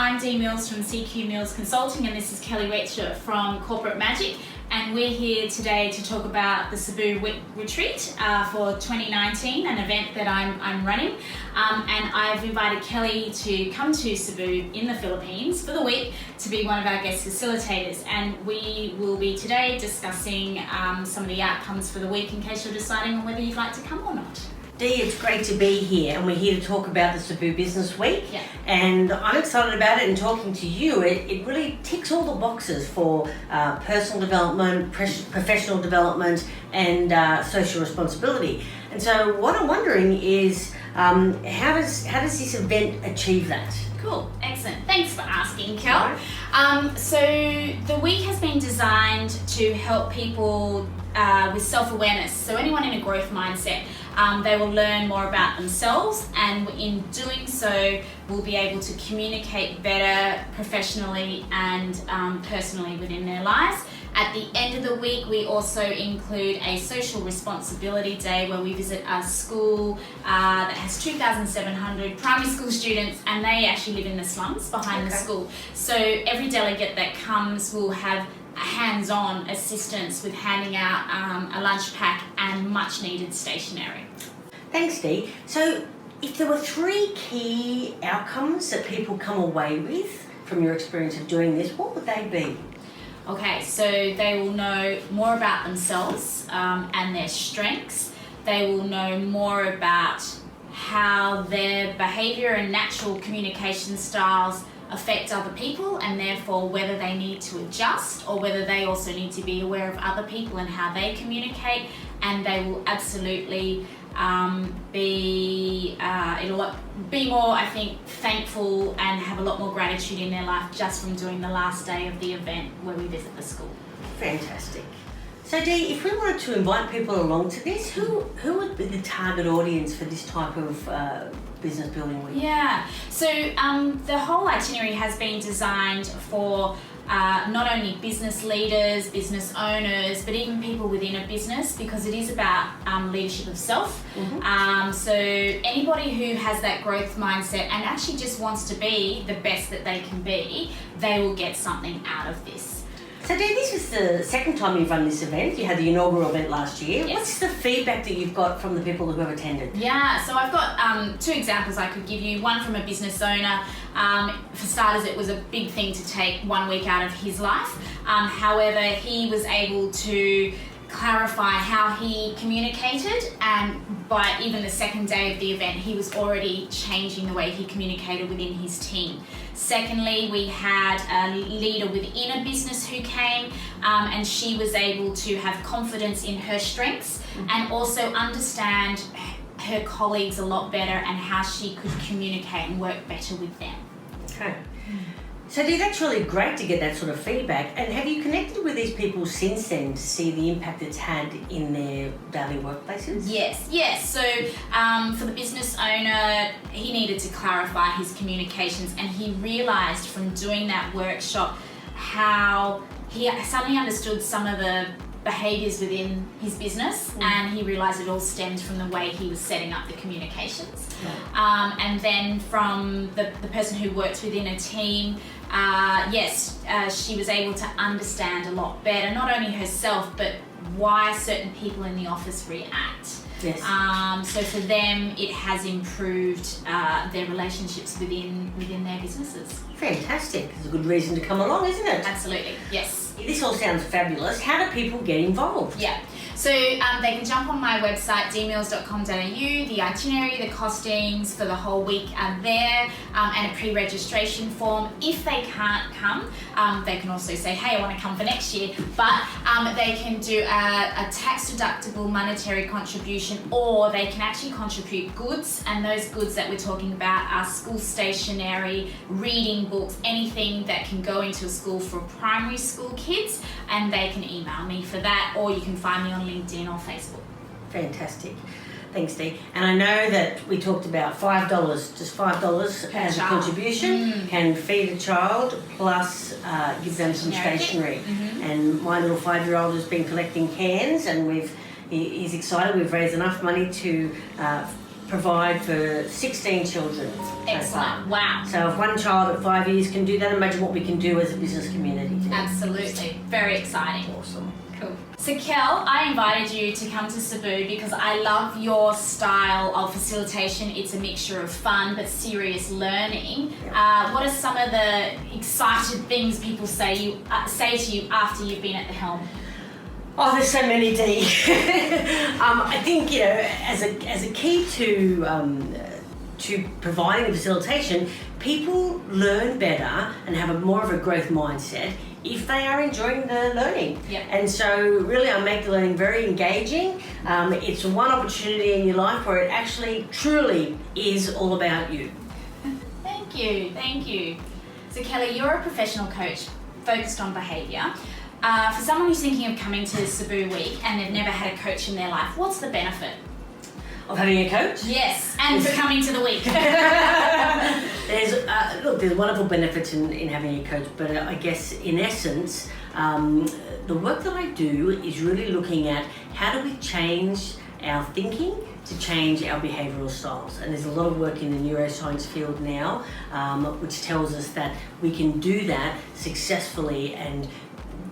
I'm Dee Mills from CQ Mills Consulting, and this is Kelley Wacher from Corporate Magic, and we're here today to talk about the Cebu Week Retreat for 2019, an event that I'm running, and I've invited Kelley to come to Cebu in the Philippines for the week to be one of our guest facilitators, and we will be today discussing some of the outcomes for the week in case you're deciding on whether you'd like to come or not. Dee, it's great to be here, and we're here to talk about the Cebu Business Week. Yeah. And I'm excited about it, and talking to you, it really ticks all the boxes for personal development, professional development, and social responsibility. And so what I'm wondering is, how does this event achieve that? Cool, excellent. Thanks for asking, Kel. So the week has been designed to help people with self-awareness. So anyone in a growth mindset, they will learn more about themselves, and in doing so, will be able to communicate better professionally and personally within their lives. At the end of the week, we also include a social responsibility day where we visit a school that has 2,700 primary school students, and they actually live in the slums behind the school. So every delegate that comes will have hands-on assistance with handing out a lunch pack and much needed stationery. Thanks, Dee. So if there were three key outcomes that people come away with from your experience of doing this, what would they be? Okay, so they will know more about themselves and their strengths. They will know more about how their behaviour and natural communication styles affect other people, and therefore whether they need to adjust or whether they also need to be aware of other people and how they communicate. And they will absolutely it'll be more, I think, thankful and have a lot more gratitude in their life just from doing the last day of the event where we visit the school. Fantastic. So Dee, if we wanted to invite people along to this, who would be the target audience for this type of business building week? Yeah, so the whole itinerary has been designed for not only business leaders, business owners, but even people within a business, because it is about leadership of self. Mm-hmm. So anybody who has that growth mindset and actually just wants to be the best that they can be, they will get something out of this. So Dee, this is the second time you've run this event. You had the inaugural event last year. Yes. What's the feedback that you've got from the people who have attended? Yeah, so I've got two examples I could give you. One from a business owner. For starters, it was a big thing to take 1 week out of his life. However, he was able to clarify how he communicated, and by even the second day of the event, he was already changing the way he communicated within his team. Secondly, we had a leader within a business who came, and she was able to have confidence in her strengths and also understand her colleagues a lot better and how she could communicate and work better with them. Okay. So Dee, that's really great to get that sort of feedback. And have you connected with these people since then to see the impact it's had in their daily workplaces? Yes. So for the business owner, he needed to clarify his communications, and he realised from doing that workshop how he suddenly understood some of the behaviours within his business, and he realised it all stemmed from the way he was setting up the communications. And then from the person who works within a team, she was able to understand a lot better, not only herself, but why certain people in the office react. Yes. So for them, it has improved their relationships within their businesses. Fantastic. It's a good reason to come along, isn't it? Absolutely, yes. This all sounds fabulous. How do people get involved? Yeah, so they can jump on my website, deemills.com.au. The itinerary, the costings for the whole week are there, and a pre-registration form. If they can't come, they can also say, hey, I want to come for next year, but they can do a tax-deductible monetary contribution, or they can actually contribute goods, and those goods that we're talking about are school stationery, reading books, anything that can go into a school for primary school kids, and they can email me for that, or you can find me on LinkedIn or Facebook. Fantastic. Thanks, Dee. And I know that we talked about $5, just $5 as a contribution can feed a child, plus give them some stationery. And my little 5-year-old has been collecting cans, and he's excited. We've raised enough money to provide for 16 children. Excellent. Wow. So if one child at 5 years can do that, imagine what we can do as a business community. Absolutely. Very exciting. Awesome. Cool. So Kel, I invited you to come to Cebu because I love your style of facilitation. It's a mixture of fun but serious learning. What are some of the excited things people say to you after you've been at the helm? Oh, there's so many, Dee. I think, as a key to providing the facilitation, people learn better and have more of a growth mindset if they are enjoying the learning. Yep. And so really I make the learning very engaging. It's one opportunity in your life where it actually truly is all about you. Thank you. So Kelley, you're a professional coach focused on behaviour. For someone who's thinking of coming to Cebu Week and they've never had a coach in their life, what's the benefit? Of having a coach? Yes, and for coming to the week. There's wonderful benefits in having a coach, but I guess in essence, the work that I do is really looking at how do we change our thinking to change our behavioural styles. And there's a lot of work in the neuroscience field now, which tells us that we can do that successfully and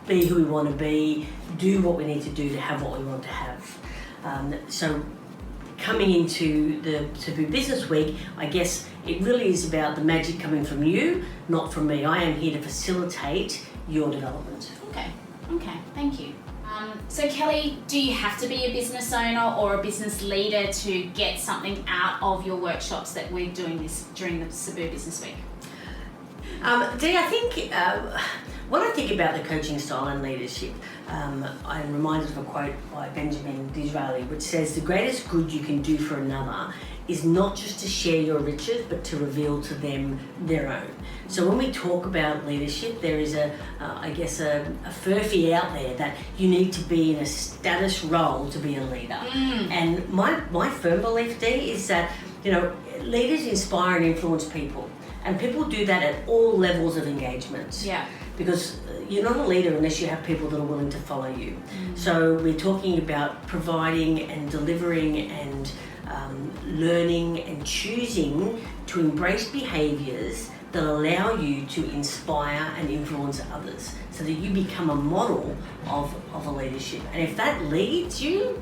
be who we want to be, do what we need to do to have what we want to have. So coming into the Cebu Business Week, I guess it really is about the magic coming from you, not from me. I am here to facilitate your development. Okay, thank you. So Kelley, do you have to be a business owner or a business leader to get something out of your workshops that we're doing this during the Cebu Business Week? Dee, I think when I think about the coaching style and leadership, I'm reminded of a quote by Benjamin Disraeli, which says, "The greatest good you can do for another is not just to share your riches, but to reveal to them their own." So when we talk about leadership, there is a furphy out there that you need to be in a status role to be a leader. And my firm belief, Dee, is that leaders inspire and influence people. And people do that at all levels of engagement. Yeah. Because you're not a leader unless you have people that are willing to follow you. So we're talking about providing and delivering and learning and choosing to embrace behaviours that allow you to inspire and influence others so that you become a model of a leadership. And if that leads you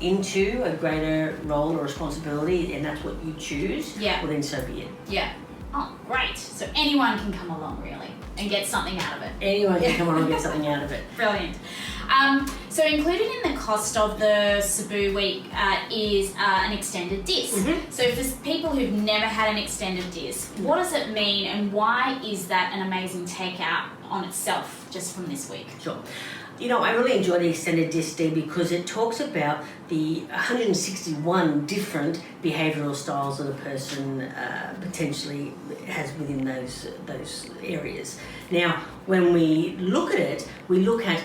into a greater role or responsibility and that's what you choose, well then so be it. Yeah. Oh, great. So anyone can come along, really, and get something out of it. Anyone can come along and get something out of it. Brilliant. So included in the cost of the Cebu Week is an extended disc. So for people who've never had an extended disc, what does it mean and why is that an amazing takeout on itself just from this week? Sure. I really enjoy the extended disc, Dee, because it talks about the 161 different behavioural styles that a person potentially has within those areas. Now, when we look at it, we look at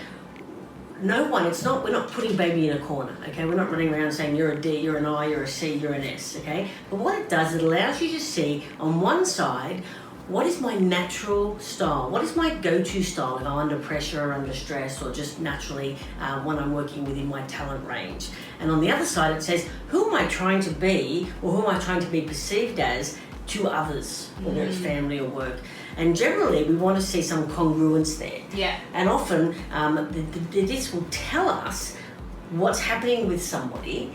we're not putting baby in a corner, okay? We're not running around saying you're a D, you're an I, you're a C, you're an S, okay? But what it does, it allows you to see on one side, what is my natural style? What is my go-to style if I'm under pressure or under stress or just naturally when I'm working within my talent range? And on the other side, it says, who am I trying to be or who am I trying to be perceived as to others, whether it's family or work? And generally, we want to see some congruence there. Yeah. And often, this will tell us what's happening with somebody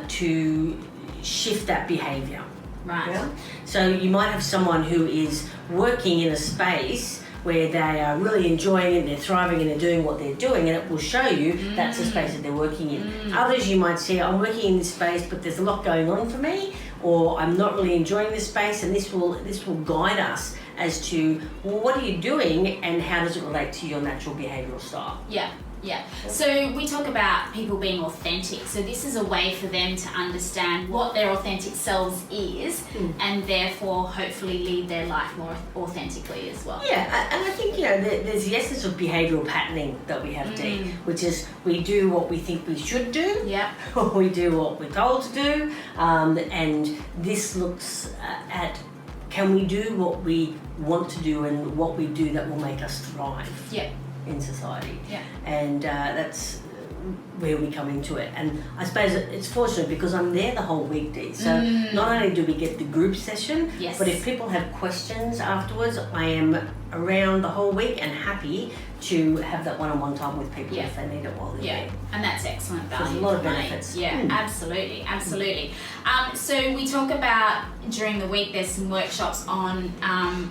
to shift that behaviour. Right. Yeah? So you might have someone who is working in a space where they are really enjoying it, they're thriving and they're doing what they're doing, and it will show you that's the space that they're working in. Others you might say, I'm working in this space but there's a lot going on for me, or I'm not really enjoying this space, and this will guide us as to, well, what are you doing and how does it relate to your natural behavioural style? Yeah. So we talk about people being authentic. So this is a way for them to understand what their authentic selves is and therefore hopefully lead their life more authentically as well. Yeah, and I think, there's the essence of behavioural patterning that we have, Dee, which is we do what we think we should do, or we do what we're told to do, and this looks at can we do what we want to do and what we do that will make us thrive. In society. And that's where we come into it. And I suppose it's fortunate because I'm there the whole week, Dee. So not only do we get the group session, Yes. but if people have questions afterwards, I am around the whole week and happy to have that one-on-one time with people if they need it while they're there. And that's excellent value. There's a lot of for money. benefits. Yeah, absolutely. So we talk about during the week there's some workshops on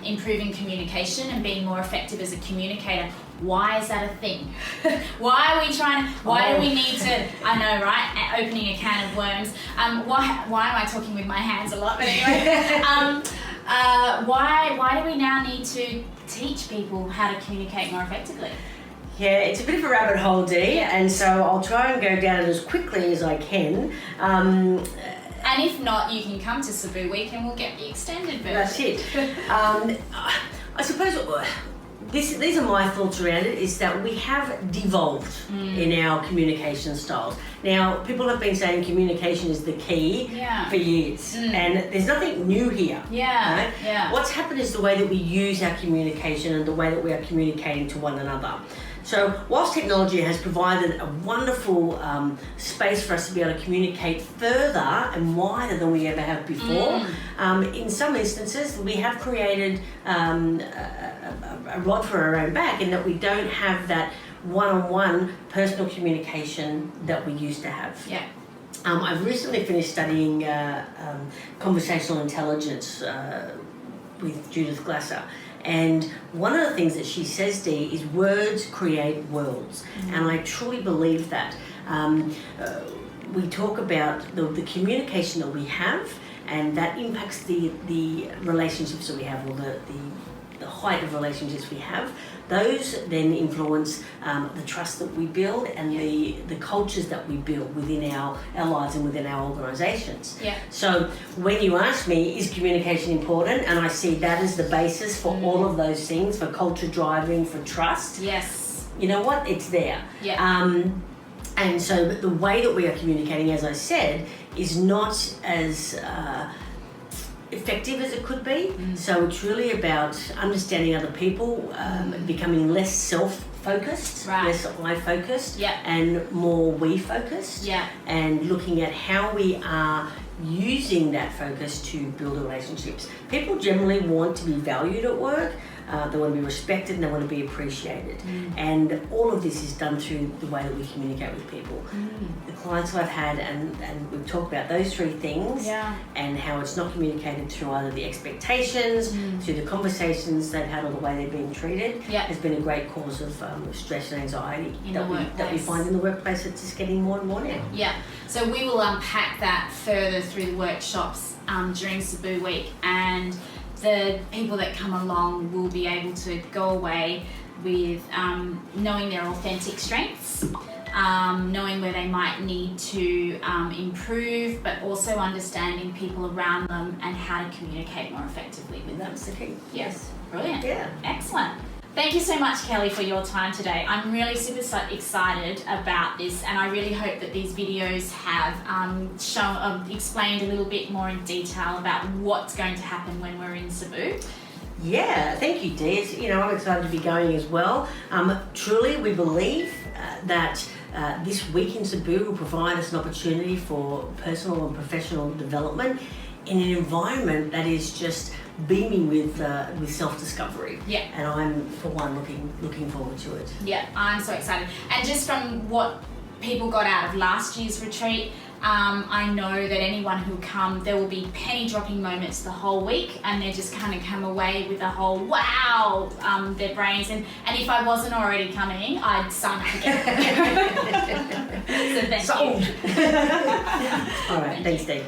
improving communication and being more effective as a communicator. Why is that a thing? Why are we trying? Why do we need to? I know, right? Opening a can of worms. Why am I talking with my hands a lot? But anyway, why do we now need to teach people how to communicate more effectively? Yeah, it's a bit of a rabbit hole, Dee, and so I'll try and go down it as quickly as I can. And if not, you can come to Cebu Week and we'll get the extended version. That's it. I suppose these are my thoughts around it, is that we have devolved in our communication styles. Now, people have been saying communication is the key for years, and there's nothing new here. Right? What's happened is the way that we use our communication and the way that we are communicating to one another. So whilst technology has provided a wonderful space for us to be able to communicate further and wider than we ever have before, in some instances we have created a rod for our own back, in that we don't have that one-on-one personal communication that we used to have. I've recently finished studying conversational intelligence with Judith Glasser. And one of the things that she says, Dee, is words create worlds. And I truly believe that. We talk about the communication that we have, and that impacts the relationships that we have, or the height of relationships we have. Those then influence the trust that we build and the cultures that we build within our lives and within our organisations. So when you ask me, is communication important? And I see that as the basis for all of those things, for culture driving, for trust. You know what? It's there. And so the way that we are communicating, as I said, is not as effective as it could be. So it's really about understanding other people, becoming less self-focused, less I-focused, and more we-focused, and looking at how we are using that focus to build relationships. People generally want to be valued at work. They want to be respected and they want to be appreciated. And all of this is done through the way that we communicate with people. The clients that I've had, and we've talked about those three things, and how it's not communicated through either the expectations, through the conversations they've had, or the way they're being treated, has been a great cause of stress and anxiety that we find in the workplace. It's just getting more and more now. So we will unpack that further through the workshops during Cebu Week, and the people that come along will be able to go away with knowing their authentic strengths, knowing where they might need to improve, but also understanding people around them and how to communicate more effectively with them. That's the key. Yes, brilliant. Excellent. Thank you so much, Kelley, for your time today. I'm really super excited about this, and I really hope that these videos have explained a little bit more in detail about what's going to happen when we're in Cebu. Yeah, thank you, Dee. I'm excited to be going as well. Truly, we believe that this week in Cebu will provide us an opportunity for personal and professional development in an environment that is just beaming with self-discovery. And I'm, for one, looking forward to it. I'm so excited. And just from what people got out of last year's retreat, I know that anyone who come, there will be penny dropping moments the whole week, and they just kind of come away with a whole wow, their brains. And if I wasn't already coming, I'd sign up again. So thank you. All right, thanks, Dee.